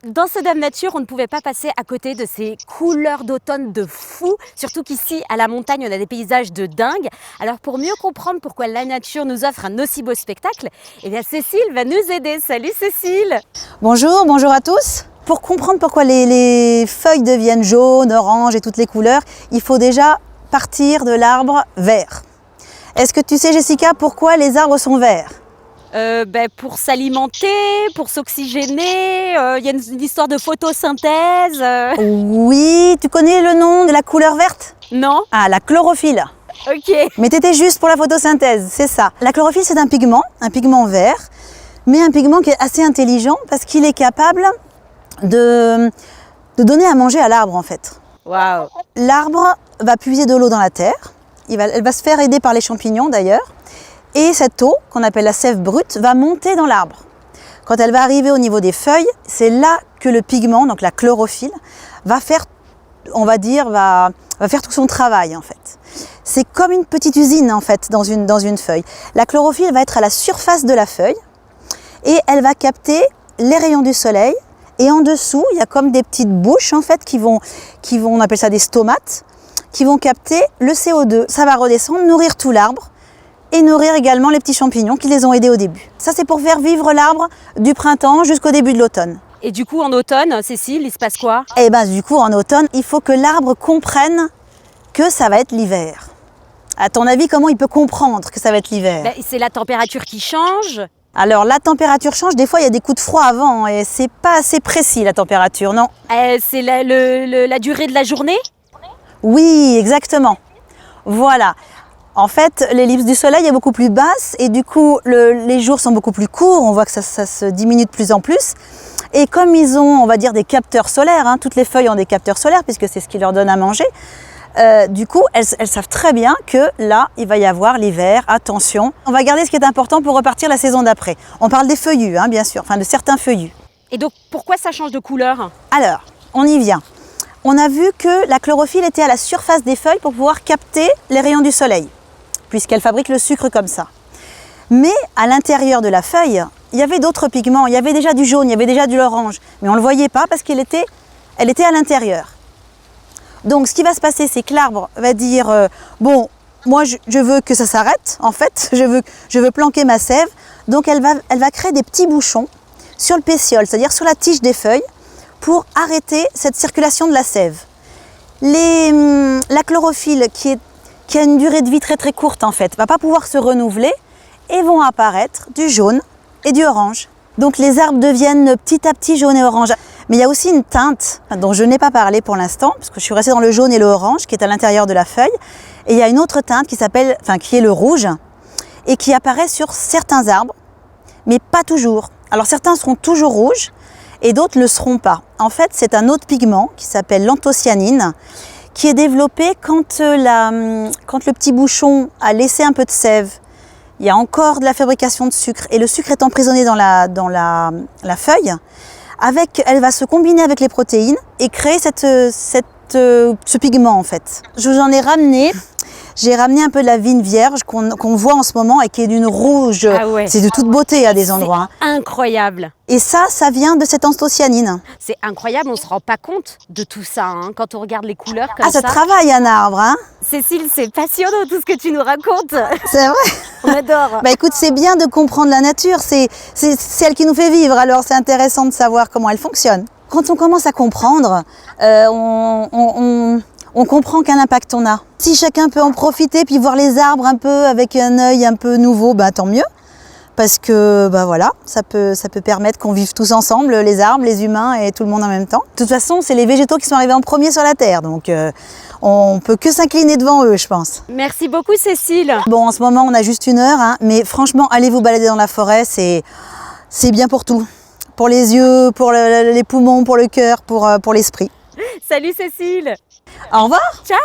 Dans ce Dame Nature, on ne pouvait pas passer à côté de ces couleurs d'automne de fou, surtout qu'ici, à la montagne, on a des paysages de dingue. Alors pour mieux comprendre pourquoi la nature nous offre un aussi beau spectacle, eh bien Cécile va nous aider. Salut Cécile! Bonjour, bonjour à tous. Pour comprendre pourquoi les feuilles deviennent jaunes, oranges et toutes les couleurs, il faut déjà partir de l'arbre vert. Est-ce que tu sais, Jessica, pourquoi les arbres sont verts ? Pour s'alimenter, pour s'oxygéner, il y a une histoire de photosynthèse. Oui, tu connais le nom de la couleur verte ? Non? Ah, la chlorophylle. Ok. Mais t'étais juste pour la photosynthèse, c'est ça. La chlorophylle, c'est un pigment vert, mais un pigment qui est assez intelligent parce qu'il est capable de donner à manger à l'arbre en fait. Waouh. L'arbre va puiser de l'eau dans la terre, elle va se faire aider par les champignons d'ailleurs, et cette eau, qu'on appelle la sève brute, va monter dans l'arbre. Quand elle va arriver au niveau des feuilles, c'est là que le pigment, donc la chlorophylle, va faire, on va dire, va faire tout son travail en fait. C'est comme une petite usine en fait dans une feuille. La chlorophylle va être à la surface de la feuille et elle va capter les rayons du soleil. Et en dessous, il y a comme des petites bouches en fait qui vont, on appelle ça des stomates, qui vont capter le CO2. Ça va redescendre, nourrir tout l'arbre et nourrir également les petits champignons qui les ont aidés au début. Ça, c'est pour faire vivre l'arbre du printemps jusqu'au début de l'automne. Et du coup, en automne, Cécile, il se passe quoi? Et bien du coup, en automne, il faut que l'arbre comprenne que ça va être l'hiver. À ton avis, comment il peut comprendre que ça va être l'hiver? C'est la température qui change. Alors la température change, des fois il y a des coups de froid avant et c'est pas assez précis la température, non? C'est la durée de la journée? Oui, exactement. Voilà. En fait, l'ellipse du soleil est beaucoup plus basse et du coup les jours sont beaucoup plus courts, on voit que ça se diminue de plus en plus. Et comme ils ont, on va dire, des capteurs solaires, hein, toutes les feuilles ont des capteurs solaires puisque c'est ce qui leur donne à manger, du coup, elles savent très bien que là, il va y avoir l'hiver, attention. On va garder ce qui est important pour repartir la saison d'après. On parle des feuillus, hein, bien sûr, enfin de certains feuillus. Et donc, pourquoi ça change de couleur? Alors, on y vient. On a vu que la chlorophylle était à la surface des feuilles pour pouvoir capter les rayons du soleil, puisqu'elle fabrique le sucre comme ça. Mais à l'intérieur de la feuille, il y avait d'autres pigments. Il y avait déjà du jaune, il y avait déjà de l'orange, mais on ne le voyait pas parce qu'elle était à l'intérieur. Donc ce qui va se passer, c'est que l'arbre va dire bon, moi je veux que ça s'arrête, en fait, je veux planquer ma sève. Donc elle va créer des petits bouchons sur le pétiole, c'est-à-dire sur la tige des feuilles, pour arrêter cette circulation de la sève. La chlorophylle, qui a une durée de vie très très courte en fait, va pas pouvoir se renouveler et vont apparaître du jaune et du orange. Donc les arbres deviennent petit à petit jaune et orange. Mais il y a aussi une teinte dont je n'ai pas parlé pour l'instant, parce que je suis restée dans le jaune et le orange qui est à l'intérieur de la feuille. Et il y a une autre teinte qui est le rouge et qui apparaît sur certains arbres, mais pas toujours. Alors certains seront toujours rouges et d'autres ne le seront pas. En fait, c'est un autre pigment qui s'appelle l'anthocyanine, qui est développé quand le petit bouchon a laissé un peu de sève. Il y a encore de la fabrication de sucre et le sucre est emprisonné dans la feuille. Elle va se combiner avec les protéines et créer ce pigment en fait. Je vous en ai ramené. J'ai ramené un peu de la vigne vierge qu'on voit en ce moment et qui est d'une rouge. Ah ouais. C'est de toute beauté à des endroits. Incroyable. Et ça vient de cette anthocyanine. C'est incroyable, on ne se rend pas compte de tout ça hein, quand on regarde les couleurs comme ça travaille un arbre, hein? Cécile, c'est passionnant tout ce que tu nous racontes. C'est vrai. On adore. Bah écoute, c'est bien de comprendre la nature, c'est elle qui nous fait vivre, alors c'est intéressant de savoir comment elle fonctionne. Quand on commence à comprendre, on comprend quel impact on a. Si chacun peut en profiter puis voir les arbres un peu avec un œil un peu nouveau, bah tant mieux. Parce que voilà, ça peut permettre qu'on vive tous ensemble, les arbres, les humains et tout le monde en même temps. De toute façon, c'est les végétaux qui sont arrivés en premier sur la Terre, donc on peut que s'incliner devant eux, je pense. Merci beaucoup Cécile. Bon, en ce moment, on a juste 1 heure, hein, mais franchement, allez vous balader dans la forêt, c'est bien pour tout. Pour les yeux, pour les poumons, pour le cœur, pour l'esprit. Salut Cécile. Au revoir. Ciao.